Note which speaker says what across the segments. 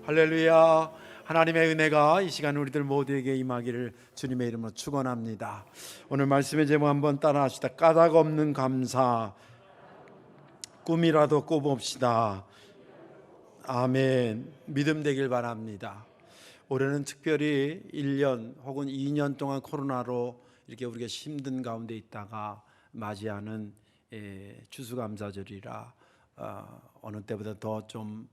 Speaker 1: 할렐루야. 하나님의 은혜가 이 시간 우리들 모두에게 임하기를 주님의 이름으로 축원합니다. 오늘 말씀의 제목 한번 따라합시다. 까닭 없는 감사. 꿈이라도 꿔봅시다. 아멘. 믿음 되길 바랍니다. 올해는 특별히 1년 혹은 2년 동안 코로나로 이렇게 우리가 힘든 가운데 있다가 맞이하는 추수감사절이라 어느 때보다 더 좀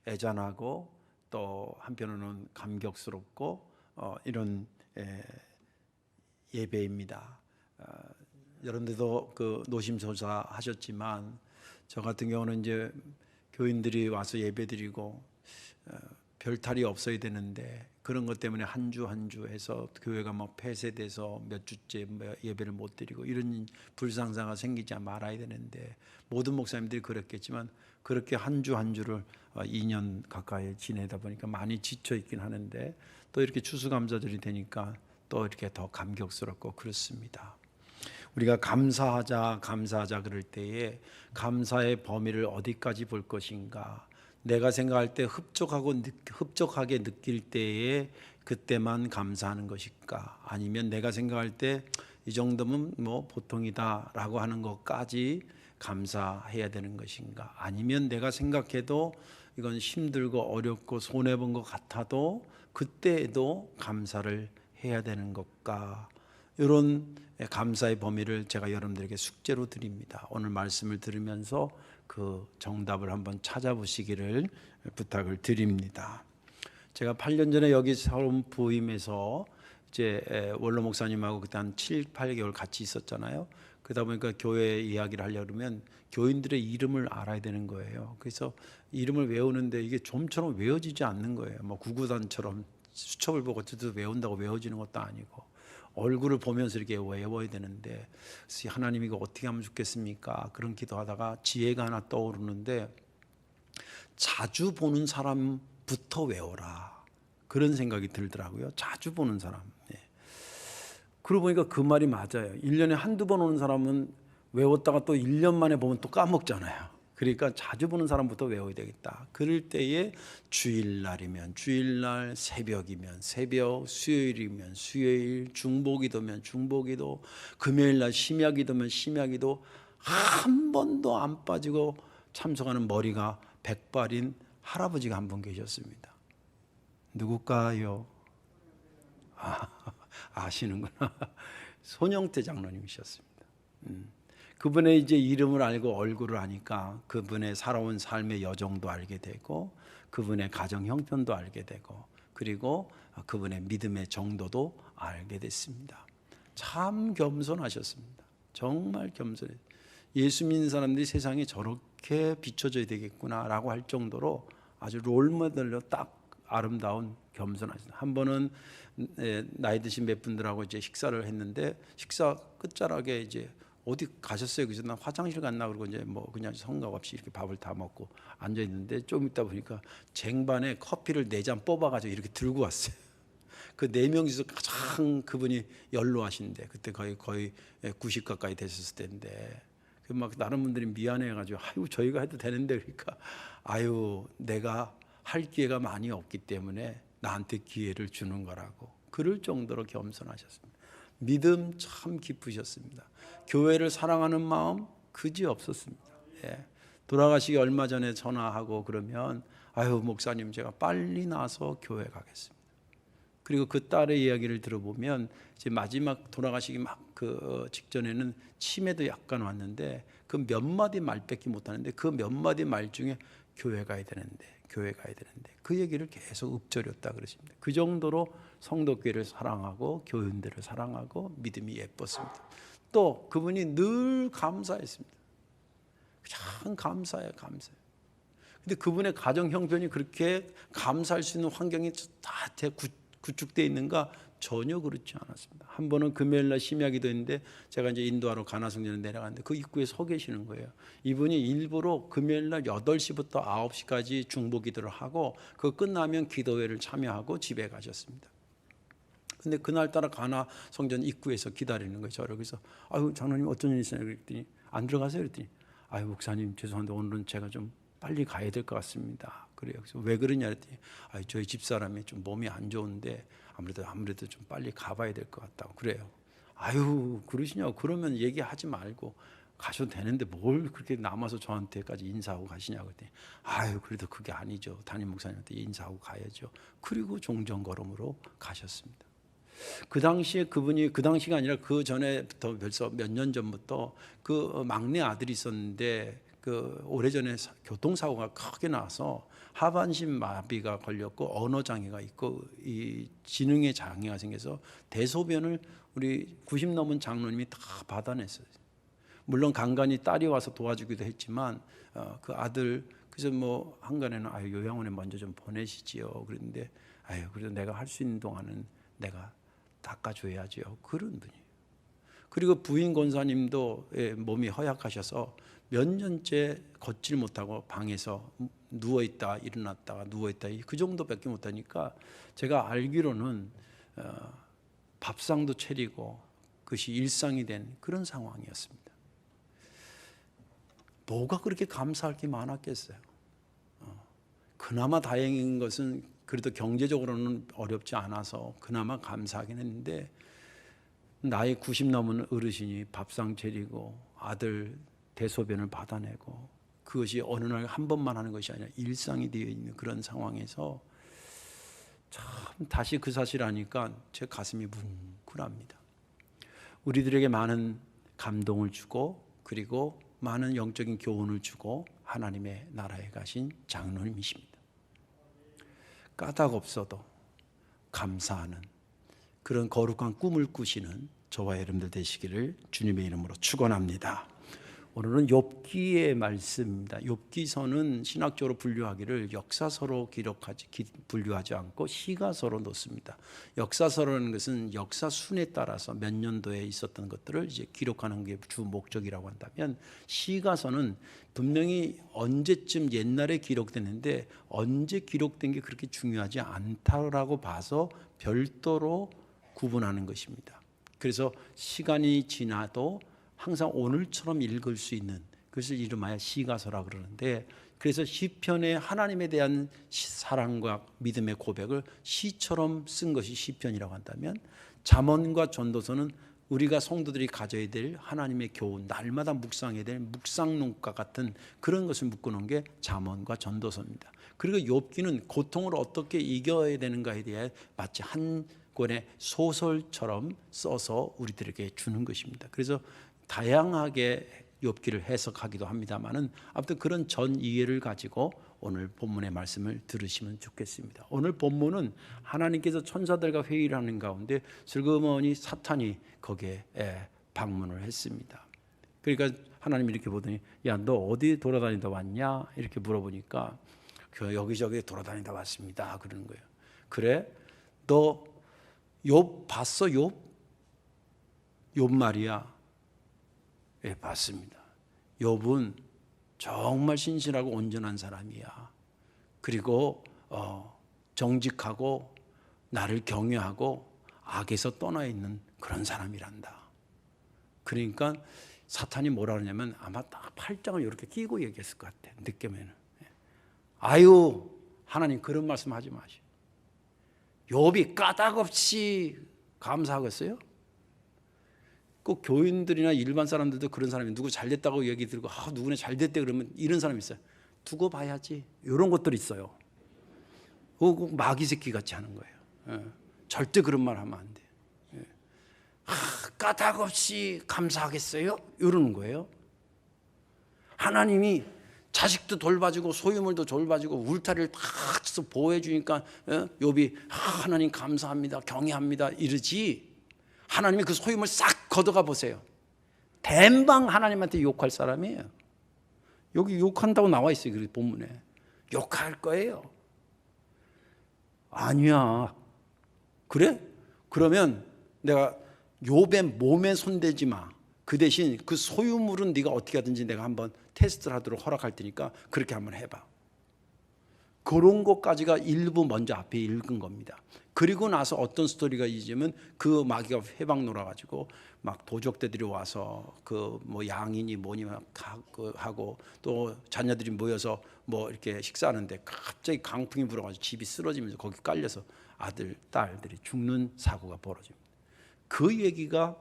Speaker 1: 애잔하고 또 한편으로는 감격스럽고 이런 예배입니다. 여러분들도 그 노심초사 하셨지만 저 같은 경우는 이제 교인들이 와서 예배드리고 별탈이 없어야 되는데 그런 것 때문에 한 주 한 주 해서 교회가 뭐 폐쇄돼서 몇 주째 예배를 못 드리고 이런 불상사가 생기지 말아야 되는데 모든 목사님들이 그랬겠지만 그렇게 한 주 한 주를 2년 가까이 지내다 보니까 많이 지쳐 있긴 하는데 또 이렇게 추수감사절이 되니까 또 이렇게 더 감격스럽고 그렇습니다. 우리가 감사하자 그럴 때에 감사의 범위를 어디까지 볼 것인가? 내가 생각할 때 흡족하게 느낄 때에 그때만 감사하는 것일까? 아니면 내가 생각할 때 이 정도면 뭐 보통이다라고 하는 것까지 감사해야 되는 것인가? 아니면 내가 생각해도 이건 힘들고 어렵고 손해본 것 같아도 그때에도 감사를 해야 되는 것까? 이런 감사의 범위를 제가 여러분들에게 숙제로 드립니다. 오늘 말씀을 들으면서 그 정답을 한번 찾아보시기를 부탁을 드립니다. 제가 8년 전에 여기 처음 부임해서 이제 원로 목사님하고 그때 한 7, 8개월 같이 있었잖아요. 그러다 보니까 교회 이야기를 하려고 그러면 교인들의 이름을 알아야 되는 거예요. 그래서 이름을 외우는데 이게 좀처럼 외워지지 않는 거예요. 뭐 구구단처럼 수첩을 보고 저도 외운다고 외워지는 것도 아니고 얼굴을 보면서 이렇게 외워야 되는데 하나님 이거 어떻게 하면 좋겠습니까? 그런 기도하다가 지혜가 하나 떠오르는데 자주 보는 사람부터 외워라. 그런 생각이 들더라고요. 자주 보는 사람. 그러고 보니까 그 말이 맞아요. 1년에 한두 번 오는 사람은 외웠다가 또 1년 만에 보면 또 까먹잖아요. 그러니까 자주 보는 사람부터 외워야 되겠다. 그럴 때에 주일날이면 주일날, 새벽이면 새벽, 수요일이면 수요일, 중보기도면 중보기도, 금요일날 심야기도면 심야기도 한 번도 안 빠지고 참석하는 머리가 백발인 할아버지가 한 분 계셨습니다. 누굴까요? 아시는구나. 손영태 장로님이셨습니다. 그분의 이제 이름을 알고 얼굴을 아니까 그분의 살아온 삶의 여정도 알게 되고 그분의 가정 형편도 알게 되고 그리고 그분의 믿음의 정도도 알게 됐습니다. 참 겸손하셨습니다. 정말 겸손해. 예수 믿는 사람들이 세상에 저렇게 비춰져야 되겠구나라고 할 정도로 아주 롤모델로 딱 아름다운 겸손하십니다. 한 번은 나이 드신 몇 분들하고 이제 식사를 했는데 식사 끝자락에 이제 어디 가셨어요? 그래서 나 화장실 갔나 그러고 이제 뭐 그냥 성각 없이 이렇게 밥을 다 먹고 앉아 있는데 좀 있다 보니까 쟁반에 커피를 4잔 뽑아가지고 이렇게 들고 왔어요. 그 4명이서 가장 그분이 연로하신데 그때 거의 90 가까이 되셨을 때인데 막 다른 분들이 미안해가지고 아유 저희가 해도 되는데 그러니까 아유 내가 할 기회가 많이 없기 때문에 나한테 기회를 주는 거라고 그럴 정도로 겸손하셨습니다. 믿음 참 깊으셨습니다. 교회를 사랑하는 마음 그지 없었습니다. 돌아가시기 얼마 전에 전화하고 그러면 아유 목사님 제가 빨리 나서 교회 가겠습니다. 그리고 그 딸의 이야기를 들어보면 이제 마지막 돌아가시기 막 그 직전에는 치매도 약간 왔는데 그 몇 마디 말밖에 못하는데 그 몇 마디 말 중에 교회 가야 되는데 그 얘기를 계속 읊조렸다 그러십니다. 그 정도로 성도교회를 사랑하고 교인들을 사랑하고 믿음이 예뻤습니다. 또 그분이 늘 감사했습니다. 참 감사해요. 근데 그분의 가정 형편이 그렇게 감사할 수 있는 환경이 다 구축되어 있는가? 전혀 그렇지 않았습니다. 한 번은 금요일날 심야기도인데 제가 이제 인도하러 가나성전에 내려갔는데 그 입구에 서 계시는 거예요. 이분이 일부러 금요일날 8시부터 9시까지 중보기도를 하고 그거 끝나면 기도회를 참여하고 집에 가셨습니다. 근데 그날따라 가나성전 입구에서 기다리는 거예요. 저를. 그래서 아유 장로님 어떤 일 있어요? 그랬더니 안 들어가세요? 그랬더니 아유 목사님 죄송한데 오늘은 제가 좀 빨리 가야 될 것 같습니다. 그래요. 그래서 왜 그러냐 했더니 저희 집사람이 좀 몸이 안 좋은데 아무래도 좀 빨리 가봐야 될 것 같다고 그래요. 아유 그러시냐고. 그러면 얘기하지 말고 가셔도 되는데 뭘 그렇게 남아서 저한테까지 인사하고 가시냐고 했더니 아유 그래도 그게 아니죠. 담임 목사님한테 인사하고 가야죠. 그리고 종전걸음으로 가셨습니다. 그 당시에 그분이 그 당시가 아니라 그 전에부터 벌써 몇 년 전부터 그 막내 아들이 있었는데 그 오래전에 교통사고가 크게 나서 하반신 마비가 걸렸고 언어 장애가 있고 이 지능의 장애가 생겨서 대소변을 우리 90 넘은 장로님이 다 받아냈어요. 물론 간간히 딸이 와서 도와주기도 했지만 그 아들 그래서 뭐 한간에는 요양원에 먼저 좀 보내시지요. 그랬는데 그래도 내가 할 수 있는 동안은 내가 닦아줘야지요. 그런 분이에요. 그리고 부인 권사님도 몸이 허약하셔서 몇 년째 걷질 못하고 방에서 누워있다 일어났다가 누워있다 그 정도밖에 못하니까 제가 알기로는 밥상도 차리고 그것이 일상이 된 그런 상황이었습니다. 뭐가 그렇게 감사할 게 많았겠어요. 그나마 다행인 것은 그래도 경제적으로는 어렵지 않아서 그나마 감사하긴 했는데 나이 90 넘은 어르신이 밥상 차리고 아들 대소변을 받아내고 그것이 어느 날 한 번만 하는 것이 아니라 일상이 되어 있는 그런 상황에서 참 다시 그 사실 아니까 제 가슴이 뭉클합니다. 우리들에게 많은 감동을 주고 그리고 많은 영적인 교훈을 주고 하나님의 나라에 가신 장로님이십니다. 까닭 없어도 감사하는 그런 거룩한 꿈을 꾸시는 저와 여러분들 되시기를 주님의 이름으로 축원합니다. 오늘은 욥기의 말씀입니다. 욥기서는 신학적으로 분류하기를 역사서로 분류하지 않고 시가서로 놓습니다. 역사서라는 것은 역사 순에 따라서 몇 년도에 있었던 것들을 이제 기록하는 게 주 목적이라고 한다면 시가서는 분명히 언제쯤 옛날에 기록됐는데 언제 기록된 게 그렇게 중요하지 않다라고 봐서 별도로 구분하는 것입니다. 그래서 시간이 지나도 항상 오늘처럼 읽을 수 있는 그것을 이름하여 시가서라 그러는데 그래서 시편에 하나님에 대한 사랑과 믿음의 고백을 시처럼 쓴 것이 시편이라고 한다면 잠언과 전도서는 우리가 성도들이 가져야 될 하나님의 교훈 날마다 묵상해야 될 묵상론과 같은 그런 것을 묶어놓은 게 잠언과 전도서입니다. 그리고 욥기는 고통을 어떻게 이겨야 되는가에 대해 마치 한 권의 소설처럼 써서 우리들에게 주는 것입니다. 그래서 다양하게 욥기를 해석하기도 합니다만은 아무튼 그런 전 이해를 가지고 오늘 본문의 말씀을 들으시면 좋겠습니다. 오늘 본문은 하나님께서 천사들과 회의를 하는 가운데 슬그머니 사탄이 거기에 방문을 했습니다. 그러니까 하나님이 이렇게 보더니 야, 너 어디 돌아다니다 왔냐? 이렇게 물어보니까 여기저기 돌아다니다 왔습니다. 그러는 거예요. 그래? 너 욥 봤어? 욥 말이야. 예, 봤습니다. 욥은 정말 신실하고 온전한 사람이야. 그리고 정직하고 나를 경외하고 악에서 떠나 있는 그런 사람이란다. 그러니까 사탄이 뭐라 그러냐면 아마 딱 팔짱을 이렇게 끼고 얘기했을 것 같아. 느낌에는. 아유 하나님 그런 말씀하지 마시오. 욥이 까닭없이 감사하겠어요? 꼭 교인들이나 일반 사람들도 그런 사람이 누구 잘됐다고 얘기 들고 누구네 잘됐대 그러면 이런 사람이 있어요. 두고 봐야지. 이런 것들이 있어요. 꼭 마귀 새끼 같이 하는 거예요. 절대 그런 말 하면 안 돼요. 까닭없이 감사하겠어요? 이러는 거예요. 하나님이 자식도 돌봐주고 소유물도 돌봐주고 울타리를 다 쳐서 보호해 주니까 욥이 하나님 감사합니다 경외합니다 이러지. 하나님이 그 소유물 싹 걷어가 보세요. 댐방 하나님한테 욕할 사람이에요. 여기 욕한다고 나와 있어요. 그 본문에 욕할 거예요. 아니야. 그래? 그러면 내가 욥의 몸에 손대지 마. 그 대신 그 소유물은 네가 어떻게 하든지 내가 한번 테스트를 하도록 허락할 테니까 그렇게 한번 해봐. 그런 것까지가 일부 먼저 앞에 읽은 겁니다. 그리고 나서 어떤 스토리가 있으면 그 마귀가 회방 놀아가지고 막 도적대들이 와서 그 뭐 양이니 뭐니 막 하고 또 자녀들이 모여서 뭐 이렇게 식사하는데 갑자기 강풍이 불어가지고 집이 쓰러지면서 거기 깔려서 아들, 딸들이 죽는 사고가 벌어집니다. 그 얘기가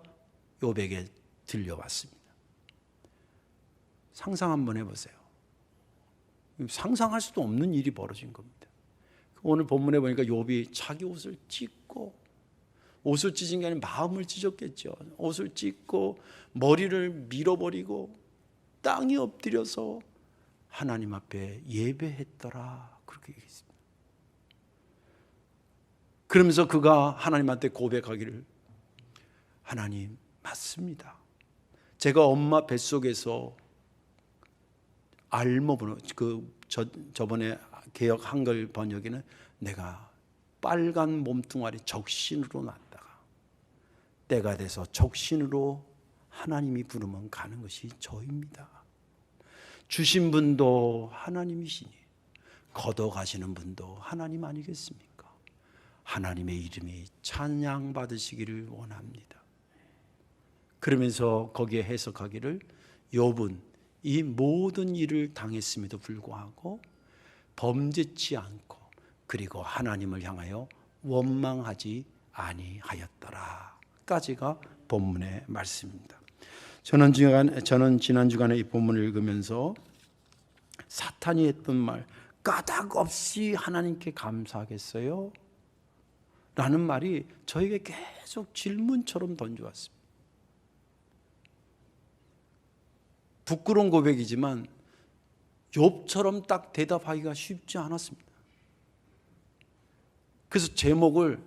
Speaker 1: 욥에게 들려왔습니다. 상상 한번 해보세요. 상상할 수도 없는 일이 벌어진 겁니다. 오늘 본문에 보니까 욥이 자기 옷을 찢고, 옷을 찢은 게 아니라 마음을 찢었겠죠. 옷을 찢고 머리를 밀어버리고 땅에 엎드려서 하나님 앞에 예배했더라, 그렇게 얘기했습니다. 그러면서 그가 하나님한테 고백하기를, 하나님 맞습니다. 제가 엄마 뱃속에서 알몸으로, 저번에 개역 한글 번역에는 내가 빨간 몸뚱아리 적신으로 났다가 때가 돼서 적신으로 하나님이 부르면 가는 것이 저입니다. 주신 분도 하나님이시니 걷어가시는 분도 하나님 아니겠습니까? 하나님의 이름이 찬양받으시기를 원합니다. 그러면서 거기에 해석하기를, 욥은 이 모든 일을 당했음에도 불구하고 범죄치 않고 그리고 하나님을 향하여 원망하지 아니하였더라 까지가 본문의 말씀입니다. 저는 지난 주간에 이 본문을 읽으면서 사탄이 했던 말, 까닭 없이 하나님께 감사하겠어요? 라는 말이 저에게 계속 질문처럼 던져왔습니다. 부끄러운 고백이지만 욥처럼 딱 대답하기가 쉽지 않았습니다. 그래서 제목을,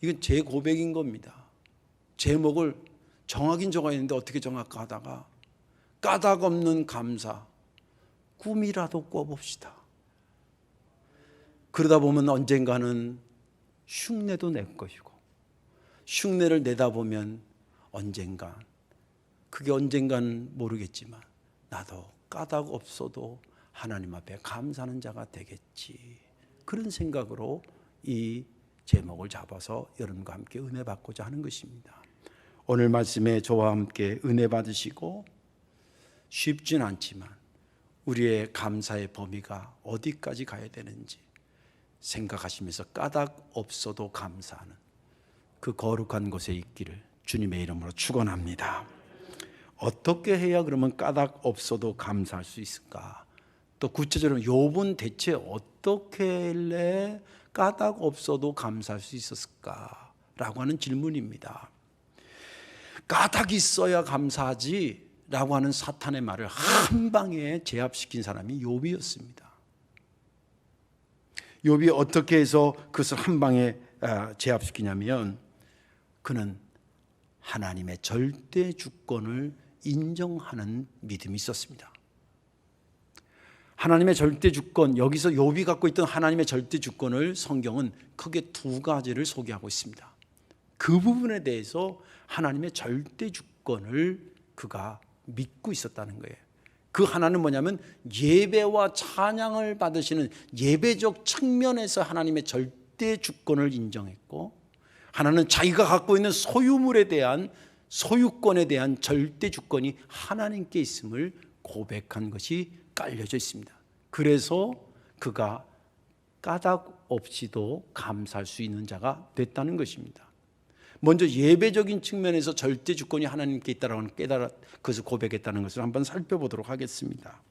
Speaker 1: 이건 제 고백인 겁니다. 제목을 정하긴 정하였는데 어떻게 정할까 하다가 까닭 없는 감사, 꿈이라도 꿔봅시다. 그러다 보면 언젠가는 흉내도 낼 것이고, 흉내를 내다 보면 언젠가, 그게 언젠가는 모르겠지만 나도 까닭 없어도 하나님 앞에 감사하는 자가 되겠지, 그런 생각으로 이 제목을 잡아서 여러분과 함께 은혜 받고자 하는 것입니다. 오늘 말씀에 저와 함께 은혜 받으시고, 쉽진 않지만 우리의 감사의 범위가 어디까지 가야 되는지 생각하시면서 까닭 없어도 감사하는 그 거룩한 곳에 있기를 주님의 이름으로 축원합니다. 어떻게 해야 그러면 까닭 없어도 감사할 수 있을까? 또 구체적으로 욥은 대체 어떻게 할래 까닭 없어도 감사할 수 있었을까? 라고 하는 질문입니다. 까닭이 있어야 감사하지 라고 하는 사탄의 말을 한 방에 제압시킨 사람이 욥이었습니다. 욥이 어떻게 해서 그것을 한 방에 제압시키냐면, 그는 하나님의 절대 주권을 인정하는 믿음이 있었습니다. 하나님의 절대 주권, 여기서 욥이 갖고 있던 하나님의 절대 주권을 성경은 크게 두 가지를 소개하고 있습니다. 그 부분에 대해서 하나님의 절대 주권을 그가 믿고 있었다는 거예요. 그 하나는 뭐냐면 예배와 찬양을 받으시는 예배적 측면에서 하나님의 절대 주권을 인정했고, 하나는 자기가 갖고 있는 소유물에 대한, 소유권에 대한 절대 주권이 하나님께 있음을 고백한 것이 깔려져 있습니다. 그래서 그가 까닭 없이도 감사할 수 있는 자가 됐다는 것입니다. 먼저 예배적인 측면에서 절대 주권이 하나님께 있다라는 그것을 고백했다는 것을 한번 살펴보도록 하겠습니다.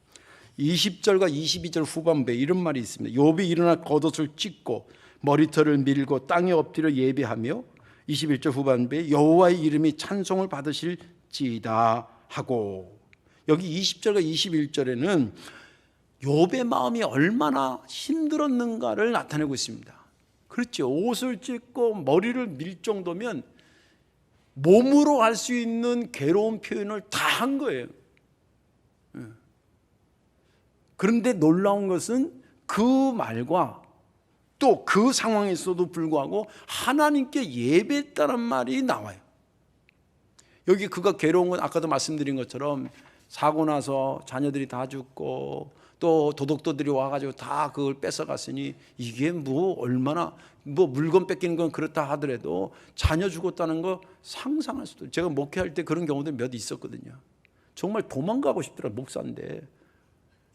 Speaker 1: 20절과 22절 후반부에 이런 말이 있습니다. 욥이 일어나 겉옷을 찢고 머리털을 밀고 땅에 엎드려 예배하며 21절 후반부에 여호와의 이름이 찬송을 받으실지이다 하고, 여기 20절과 21절에는 욥의 마음이 얼마나 힘들었는가를 나타내고 있습니다. 그렇죠. 옷을 찢고 머리를 밀 정도면 몸으로 할 수 있는 괴로운 표현을 다 한 거예요. 그런데 놀라운 것은 그 말과 또 그 상황에서도 불구하고 하나님께 예배했다는 말이 나와요. 여기 그가 괴로운 건 아까도 말씀드린 것처럼 사고 나서 자녀들이 다 죽고 또 도둑들이 와가지고 다 그걸 뺏어갔으니 이게 뭐 얼마나 뭐 물건 뺏기는 건 그렇다 하더라도 자녀 죽었다는 거 상상할 수도. 제가 목회할 때 그런 경우도 몇 있었거든요. 정말 도망가고 싶더라. 목사인데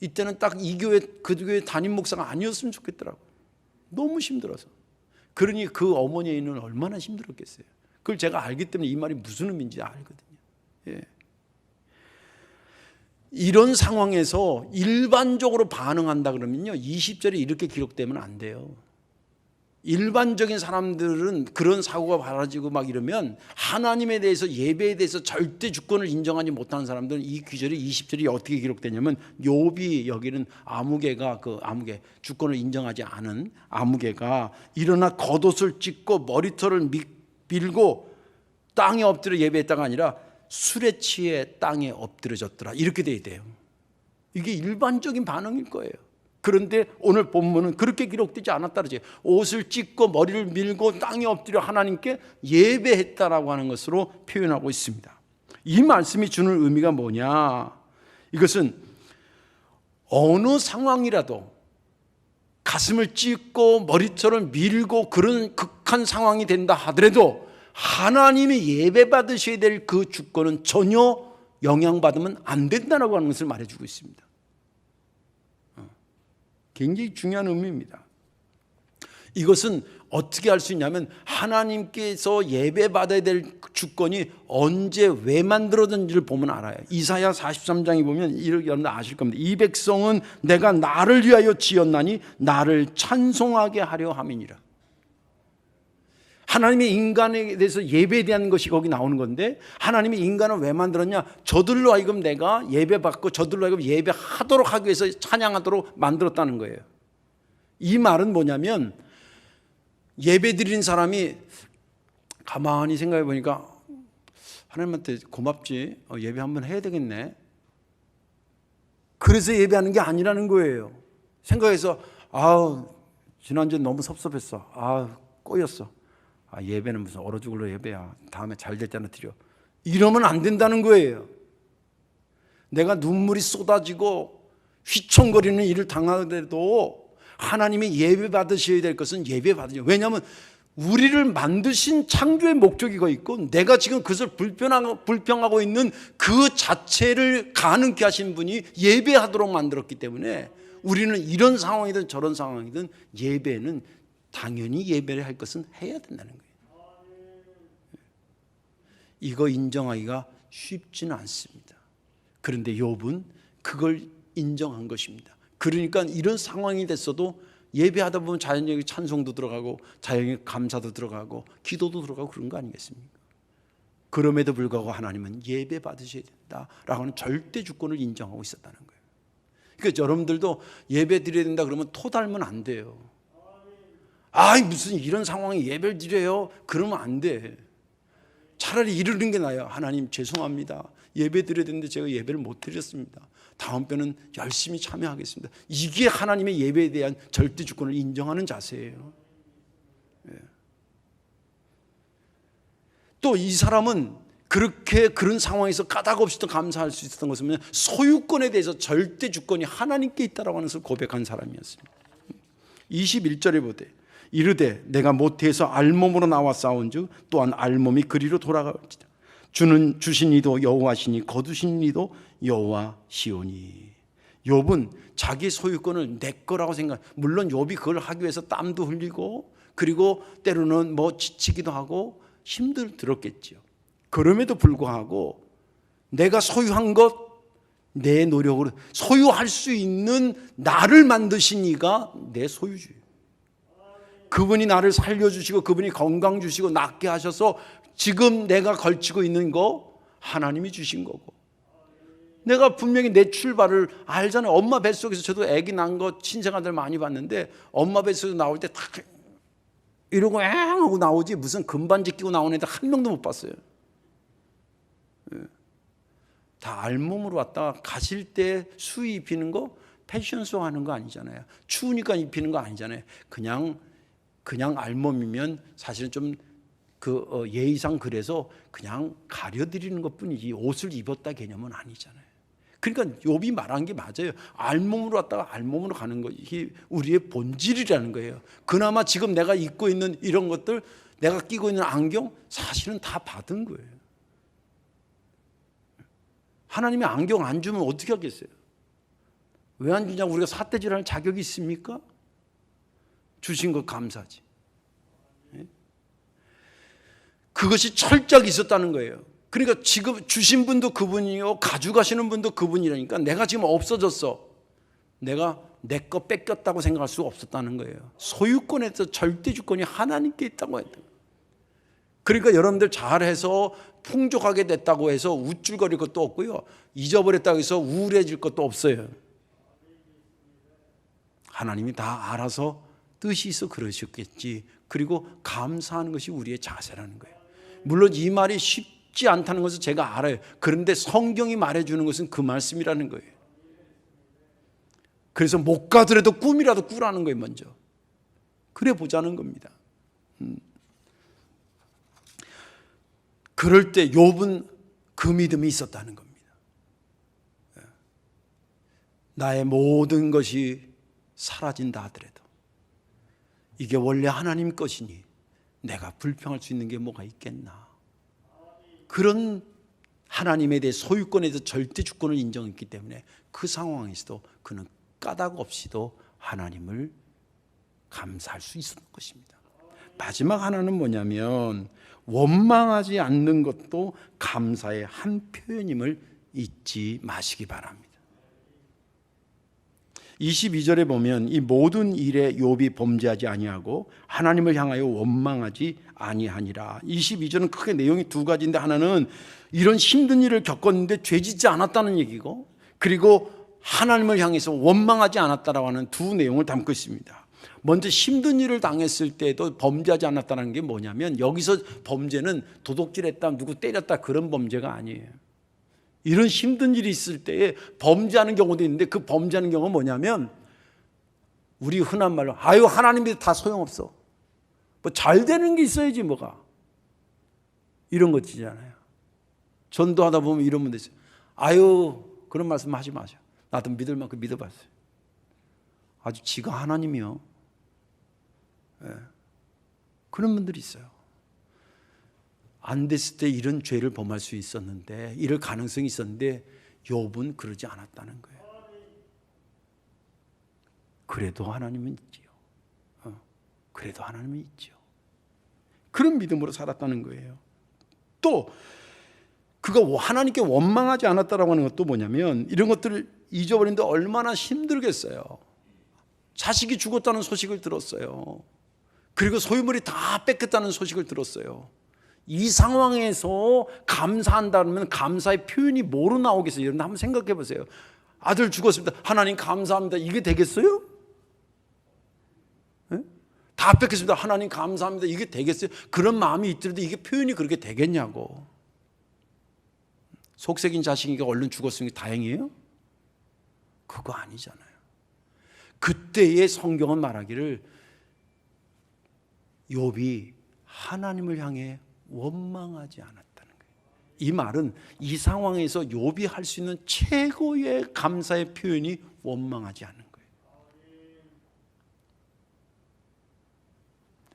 Speaker 1: 이때는 딱 이 교회 그 교회 담임 목사가 아니었으면 좋겠더라고. 너무 힘들어서. 그러니 그 어머니는 얼마나 힘들었겠어요. 그걸 제가 알기 때문에 이 말이 무슨 의미인지 알거든요. 예. 이런 상황에서 일반적으로 반응한다 그러면요 20절에 이렇게 기록되면 안 돼요. 일반적인 사람들은 그런 사고가 벌어지고 막 이러면 하나님에 대해서 예배에 대해서 절대 주권을 인정하지 못하는 사람들은 이 구절이 20절이 어떻게 기록되냐면 욥이 여기는 아무개가 그 아무개 주권을 인정하지 않은 아무개가 일어나 겉옷을 찢고 머리털을 밀고 땅에 엎드려 예배했다가 아니라 술에 취해 땅에 엎드려졌더라 이렇게 돼 있대요. 이게 일반적인 반응일 거예요. 그런데 오늘 본문은 그렇게 기록되지 않았다 그러지. 옷을 찢고 머리를 밀고 땅에 엎드려 하나님께 예배했다라고 하는 것으로 표현하고 있습니다. 이 말씀이 주는 의미가 뭐냐? 이것은 어느 상황이라도 가슴을 찢고 머리털을 밀고 그런 극한 상황이 된다 하더라도 하나님이 예배 받으셔야 될 그 주권은 전혀 영향받으면 안 된다고 하는 것을 말해주고 있습니다. 굉장히 중요한 의미입니다. 이것은 어떻게 할 수 있냐면 하나님께서 예배 받아야 될 주권이 언제 왜 만들어졌는지를 보면 알아요. 이사야 43장에 보면 이렇게 여러분 아실 겁니다. 이 백성은 내가 나를 위하여 지었나니 나를 찬송하게 하려 함이니라. 하나님의 인간에 대해서 예배에 대한 것이 거기 나오는 건데 하나님이 인간을 왜 만들었냐? 저들로 하여금 내가 예배받고 저들로 하여금 예배하도록 하기 위해서 찬양하도록 만들었다는 거예요. 이 말은 뭐냐면 예배 드리는 사람이 가만히 생각해 보니까 하나님한테 고맙지 예배 한번 해야 되겠네. 그래서 예배하는 게 아니라는 거예요. 생각해서 지난주에 너무 섭섭했어. 꼬였어. 예배는 무슨 얼어 죽을로 예배야. 다음에 잘 될 때나 드려. 이러면 안 된다는 거예요. 내가 눈물이 쏟아지고 휘청거리는 일을 당하더라도 하나님이 예배 받으셔야 될 것은 예배 받으셔야 돼요. 왜냐하면 우리를 만드신 창조의 목적이 있고 내가 지금 그것을 불평하고 있는 그 자체를 가능케 하신 분이 예배하도록 만들었기 때문에 우리는 이런 상황이든 저런 상황이든 예배는 당연히 예배를 할 것은 해야 된다는 거예요. 이거 인정하기가 쉽지는 않습니다. 그런데 욥은 그걸 인정한 것입니다. 그러니까 이런 상황이 됐어도 예배하다 보면 자연적인 찬송도 들어가고 자연적인 감사도 들어가고 기도도 들어가고 그런 거 아니겠습니까? 그럼에도 불구하고 하나님은 예배 받으셔야 된다라고 하는 절대 주권을 인정하고 있었다는 거예요. 그러니까 여러분들도 예배 드려야 된다 그러면 토 달면 안 돼요. 무슨 이런 상황에 예배를 드려요? 그러면 안 돼. 차라리 이러는 게 나아요. 하나님 죄송합니다. 예배 드려야 되는데 제가 예배를 못 드렸습니다. 다음번에는 열심히 참여하겠습니다. 이게 하나님의 예배에 대한 절대 주권을 인정하는 자세예요. 또 이 사람은 그런 상황에서 까닭없이 감사할 수 있었던 것은 소유권에 대해서 절대 주권이 하나님께 있다라고 하는 것을 고백한 사람이었습니다. 21절에 보되 이르되 내가 모태에서 알몸으로 나와 싸운즉 또한 알몸이 그리로 돌아갈지다. 주는 주신 이도 여호와시니 거두신 이도 여호와시오니. 욥은 자기 소유권을 내 거라고 생각. 물론 욥이 그걸 하기 위해서 땀도 흘리고 그리고 때로는 지치기도 하고 힘들었겠죠. 그럼에도 불구하고 내가 소유한 것 내 노력으로 소유할 수 있는 나를 만드신 이가 내 소유주예요. 그분이 나를 살려주시고 그분이 건강 주시고 낫게 하셔서 지금 내가 걸치고 있는 거 하나님이 주신 거고, 내가 분명히 내 출발을 알잖아요. 엄마 뱃속에서 저도 아기 난 거 친생아들 많이 봤는데 엄마 뱃속에서 나올 때 딱 이러고 엥 하고 나오지 무슨 금반지 끼고 나오는 애들 한 명도 못 봤어요. 다 알몸으로 왔다가 가실 때 수의 입히는 거 패션쇼 하는 거 아니잖아요. 추우니까 입히는 거 아니잖아요. 그냥 알몸이면 사실은 좀 예의상 그래서 그냥 가려드리는 것 뿐이지 옷을 입었다 개념은 아니잖아요. 그러니까 욥이 말한 게 맞아요. 알몸으로 왔다가 알몸으로 가는 것이 우리의 본질이라는 거예요. 그나마 지금 내가 입고 있는 이런 것들, 내가 끼고 있는 안경, 사실은 다 받은 거예요. 하나님이 안경 안 주면 어떻게 하겠어요? 왜 안 주냐고 우리가 삿대질할 자격이 있습니까? 주신 것 감사하지. 그것이 철저하게 있었다는 거예요. 그러니까 지금 주신 분도 그분이요, 가져가시는 분도 그분이라니까 내가 지금 없어졌어. 내가 내 거 뺏겼다고 생각할 수가 없었다는 거예요. 소유권에서 절대 주권이 하나님께 있다고 했다. 그러니까 여러분들 잘해서 풍족하게 됐다고 해서 우쭐거릴 것도 없고요, 잊어버렸다고 해서 우울해질 것도 없어요. 하나님이 다 알아서 뜻이 있어 그러셨겠지. 그리고 감사하는 것이 우리의 자세라는 거예요. 물론 이 말이 쉽지 않다는 것을 제가 알아요. 그런데 성경이 말해주는 것은 그 말씀이라는 거예요. 그래서 못 가더라도 꿈이라도 꾸라는 거예요. 먼저 그래 보자는 겁니다. 그럴 때 욥은 그 믿음이 있었다는 겁니다. 나의 모든 것이 사라진다 하더라도 이게 원래 하나님 것이니 내가 불평할 수 있는 게 뭐가 있겠나. 그런 하나님에 대해 소유권에 대해서 절대 주권을 인정했기 때문에 그 상황에서도 그는 까닭 없이도 하나님을 감사할 수 있었던 것입니다. 마지막 하나는 뭐냐면 원망하지 않는 것도 감사의 한 표현임을 잊지 마시기 바랍니다. 22절에 보면 이 모든 일에 욥이 범죄하지 아니하고 하나님을 향하여 원망하지 아니하니라. 22절은 크게 내용이 두 가지인데, 하나는 이런 힘든 일을 겪었는데 죄짓지 않았다는 얘기고, 그리고 하나님을 향해서 원망하지 않았다라고 하는 두 내용을 담고 있습니다. 먼저 힘든 일을 당했을 때도 범죄하지 않았다는 게 뭐냐면, 여기서 범죄는 도둑질했다, 누구 때렸다 그런 범죄가 아니에요. 이런 힘든 일이 있을 때에 범죄하는 경우도 있는데, 그 범죄하는 경우는 뭐냐면 우리 흔한 말로 아유 하나님이 다 소용없어, 뭐 잘 되는 게 있어야지 뭐가, 이런 것이잖아요. 전도하다 보면 이런 분들 있어요. 아유 그런 말씀 하지 마세요. 나도 믿을 만큼 믿어봤어요. 아주 지가 하나님이요. 네. 그런 분들이 있어요. 안 됐을 때 이런 죄를 범할 수 있었는데, 이럴 가능성이 있었는데 욥은 그러지 않았다는 거예요. 그래도 하나님은 있지요. 그래도 하나님은 있지요. 그런 믿음으로 살았다는 거예요. 또 그가 하나님께 원망하지 않았다라고 하는 것도 뭐냐면, 이런 것들을 잊어버리는데 얼마나 힘들겠어요. 자식이 죽었다는 소식을 들었어요. 그리고 소유물이 다 뺏겼다는 소식을 들었어요. 이 상황에서 감사한다면 감사의 표현이 뭐로 나오겠어요? 여러분 한번 생각해 보세요. 아들 죽었습니다. 하나님 감사합니다. 이게 되겠어요? 네? 다 뺏겼습니다. 하나님 감사합니다. 이게 되겠어요? 그런 마음이 있더라도 이게 표현이 그렇게 되겠냐고. 속색인 자식이니까 얼른 죽었으니까 다행이에요? 그거 아니잖아요. 그때의 성경은 말하기를 욥이 하나님을 향해 원망하지 않았다는 거예요. 이 말은 이 상황에서 욥이 할 수 있는 최고의 감사의 표현이 원망하지 않는 거예요.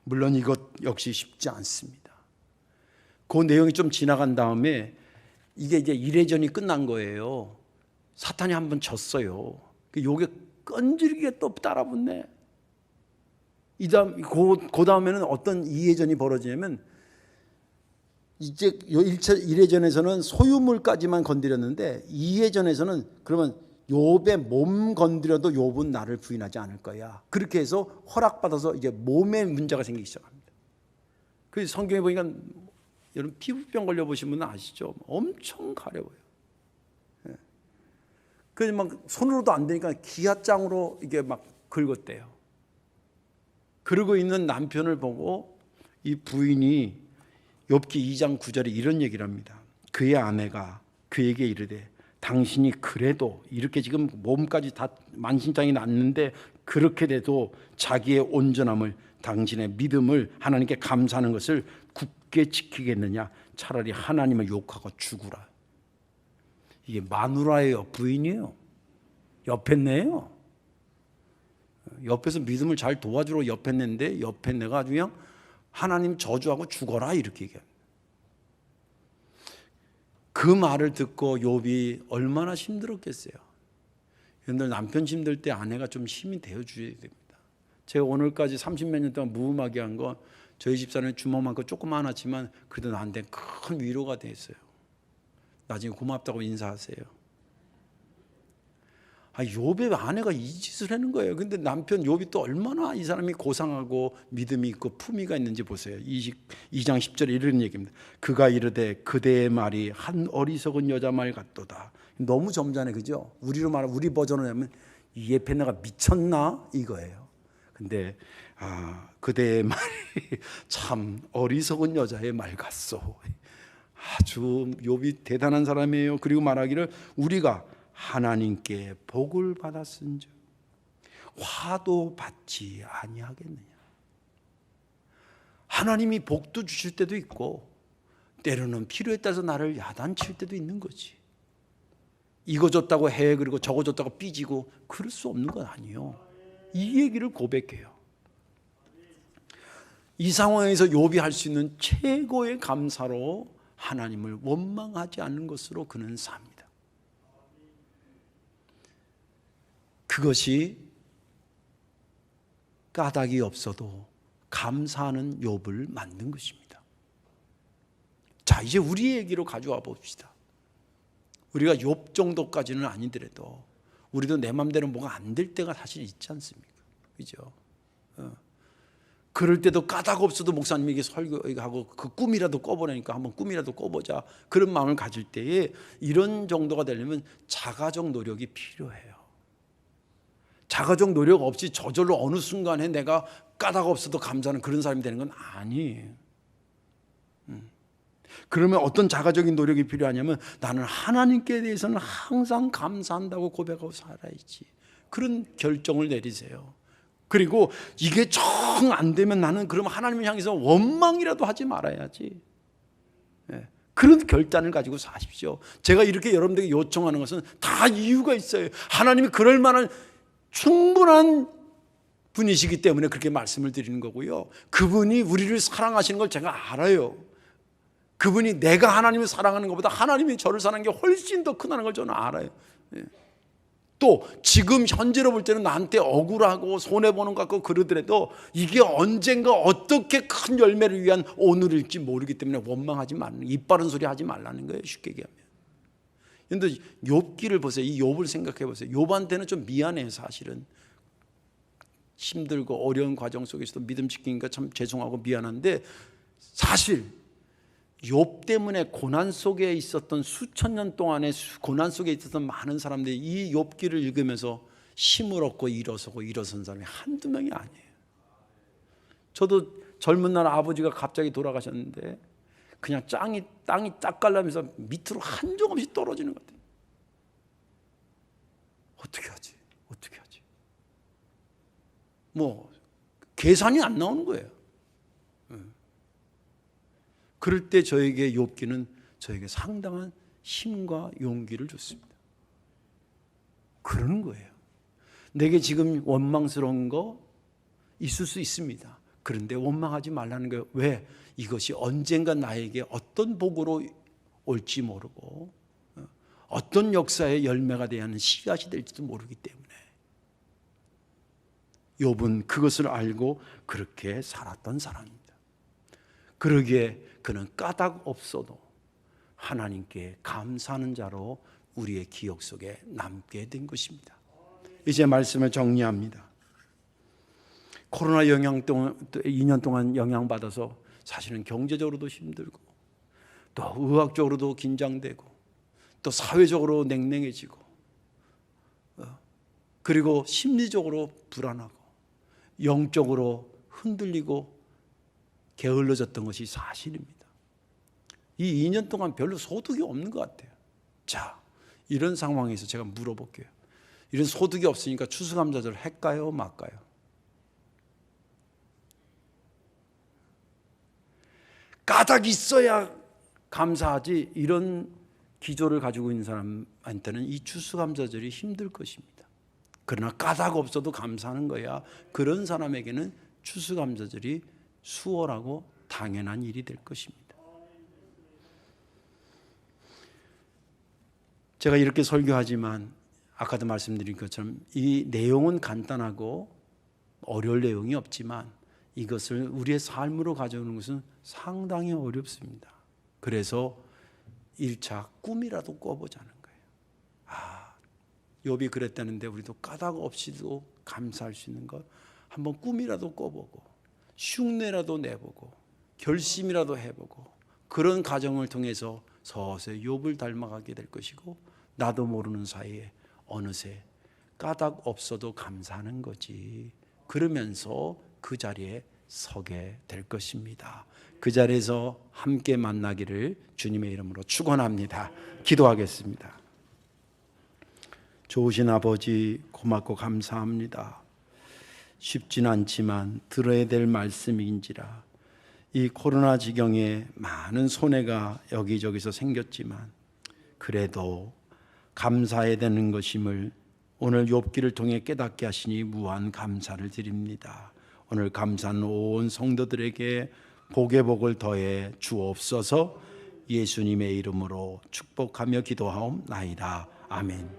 Speaker 1: 물론 이것 역시 쉽지 않습니다. 그 내용이 좀 지나간 다음에 이게 이제 1회전이 끝난 거예요. 사탄이 한번 졌어요. 요게 끈질기게 또 따라붙네. 그 다음에는 어떤 2회전이 벌어지냐면, 이제 1회전에서는 소유물까지만 건드렸는데 2회전에서는 그러면 욥의 몸 건드려도 욥은 나를 부인하지 않을 거야. 그렇게 해서 허락받아서 이제 몸에 문제가 생기기 시작합니다. 그래서 성경에 보니까 여러분 피부병 걸려보신 분은 아시죠? 엄청 가려워요. 그래서 막 손으로도 안 되니까 기아장으로 이게 막 긁었대요. 그러고 있는 남편을 보고 이 부인이 욥기 2장 9절에 이런 얘기를 합니다. 그의 아내가 그에게 이르되 당신이 그래도 이렇게 지금 몸까지 다 만신창이 났는데 그렇게 돼도 자기의 온전함을, 당신의 믿음을 하나님께 감사하는 것을 굳게 지키겠느냐? 차라리 하나님을 욕하고 죽으라.
Speaker 2: 이게 마누라예요, 부인이에요? 옆에 내요. 옆에서 믿음을 잘 도와주러 옆에 냈는데 옆에 내가 아주 그냥 하나님 저주하고 죽어라 이렇게 얘기합니다. 그 말을 듣고 욥이 얼마나 힘들었겠어요. 여러분들 남편 힘들 때 아내가 좀 힘이 되어줘야 됩니다. 제가 오늘까지 30몇 년 동안 무음하게 한 건 저희 집사람이 주먹만큼 조그만하지만 그래도 나한테 큰 위로가 됐어요. 나중에 고맙다고 인사하세요. 욥의 아내가 이 짓을 하는 거예요. 근데 남편 욥이 또 얼마나 이 사람이 고상하고 믿음이 있고 품위가 있는지 보세요. 2장 10절에 이런 얘기입니다. 그가 이르되 그대의 말이 한 어리석은 여자 말 같도다. 너무 점잖해, 그죠? 우리로 말하면 우리 버전으로 하면 이 옆에 내가 미쳤나 이거예요. 근데 그대의 말이 참 어리석은 여자의 말 같소. 아주 욥이 대단한 사람이에요. 그리고 말하기를 우리가 하나님께 복을 받았은즉 화도 받지 아니하겠느냐. 하나님이 복도 주실 때도 있고 때로는 필요에 따라서 나를 야단칠 때도 있는 거지. 이거 줬다고 해 그리고 저거 줬다고 삐지고 그럴 수 없는 건 아니에요. 이 얘기를 고백해요. 이 상황에서 욥이 할 수 있는 최고의 감사로 하나님을 원망하지 않는 것으로 그는 삽니다. 그것이 까닭이 없어도 감사하는 욥을 만든 것입니다. 자, 이제 우리 얘기로 가져와 봅시다. 우리가 욥 정도까지는 아니더라도 우리도 내 맘대로 뭐가 안 될 때가 사실 있지 않습니까? 그죠? 그럴 때도 까닭 없어도 목사님에게 설교하고 그 꿈이라도 꿔보라니까 한번 꿈이라도 꿔보자. 그런 마음을 가질 때에 이런 정도가 되려면 자가적 노력이 필요해요. 자가적 노력 없이 저절로 어느 순간에 내가 까닭 없어도 감사하는 그런 사람이 되는 건 아니에요. 그러면 어떤 자가적인 노력이 필요하냐면 나는 하나님께 대해서는 항상 감사한다고 고백하고 살아야지. 그런 결정을 내리세요. 그리고 이게 정 안 되면 나는 그러면 하나님을 향해서 원망이라도 하지 말아야지. 그런 결단을 가지고 사십시오. 제가 이렇게 여러분들에게 요청하는 것은 다 이유가 있어요. 하나님이 그럴 만한 충분한 분이시기 때문에 그렇게 말씀을 드리는 거고요. 그분이 우리를 사랑하시는 걸 제가 알아요. 그분이 내가 하나님을 사랑하는 것보다 하나님이 저를 사랑하는 게 훨씬 더 크다는 걸 저는 알아요. 또 지금 현재로 볼 때는 나한테 억울하고 손해보는 것 같고 그러더라도 이게 언젠가 어떻게 큰 열매를 위한 오늘일지 모르기 때문에 원망하지 말라는, 입 바른 소리 하지 말라는 거예요. 쉽게 얘기하면. 그런데 욥기를 보세요. 이 욥을 생각해 보세요. 욥한테는 좀 미안해요. 사실은 힘들고 어려운 과정 속에서도 믿음 지키니까 참 죄송하고 미안한데 사실 욥 때문에 고난 속에 있었던 수천 년 동안의 고난 속에 있었던 많은 사람들이 이 욥기를 읽으면서 힘을 얻고 일어선 사람이 한두 명이 아니에요. 저도 젊은 날 아버지가 갑자기 돌아가셨는데 그냥 땅이 딱 갈라면서 밑으로 한 점 없이 떨어지는 것 같아요. 어떻게 하지? 뭐 계산이 안 나오는 거예요. 그럴 때 저에게 욥기는 저에게 상당한 힘과 용기를 줬습니다. 그러는 거예요. 내게 지금 원망스러운 거 있을 수 있습니다. 그런데 원망하지 말라는 거예요. 왜? 이것이 언젠가 나에게 어떤 복으로 올지 모르고 어떤 역사의 열매가 되어야 하는 씨앗이 될지도 모르기 때문에 욥은 그것을 알고 그렇게 살았던 사람입니다. 그러기에 그는 까닭 없어도 하나님께 감사하는 자로 우리의 기억 속에 남게 된 것입니다. 이제 말씀을 정리합니다. 코로나 영향 동안 2년 동안 영향받아서 사실은 경제적으로도 힘들고 또 의학적으로도 긴장되고 또 사회적으로 냉랭해지고 그리고 심리적으로 불안하고 영적으로 흔들리고 게을러졌던 것이 사실입니다. 이 2년 동안 별로 소득이 없는 것 같아요. 자, 이런 상황에서 제가 물어볼게요. 이런 소득이 없으니까 추수감사절 할까요? 말까요? 까닭이 있어야 감사하지 이런 기조를 가지고 있는 사람한테는 이 추수감사절이 힘들 것입니다. 그러나 까닭 없어도 감사하는 거야. 그런 사람에게는 추수감사절이 수월하고 당연한 일이 될 것입니다. 제가 이렇게 설교하지만 아까도 말씀드린 것처럼 이 내용은 간단하고 어려울 내용이 없지만 이것을 우리의 삶으로 가져오는 것은 상당히 어렵습니다. 그래서 1차 꿈이라도 꿔보자는 거예요. 욥이 그랬다는데 우리도 까닭 없이도 감사할 수 있는 것 한번 꿈이라도 꿔보고 흉내라도 내보고 결심이라도 해보고 그런 과정을 통해서 서서히 욥을 닮아가게 될 것이고 나도 모르는 사이에 어느새 까닭 없어도 감사하는 거지. 그러면서 그 자리에 서게 될 것입니다. 그 자리에서 함께 만나기를 주님의 이름으로 축원합니다. 기도하겠습니다. 좋으신 아버지 고맙고 감사합니다. 쉽진 않지만 들어야 될 말씀인지라 이 코로나 지경에 많은 손해가 여기저기서 생겼지만 그래도 감사해야 되는 것임을 오늘 욥기를 통해 깨닫게 하시니 무한 감사를 드립니다. 오늘 감사한 온 성도들에게 복의 복을 더해 주옵소서. 예수님의 이름으로 축복하며 기도하옵나이다. 아멘.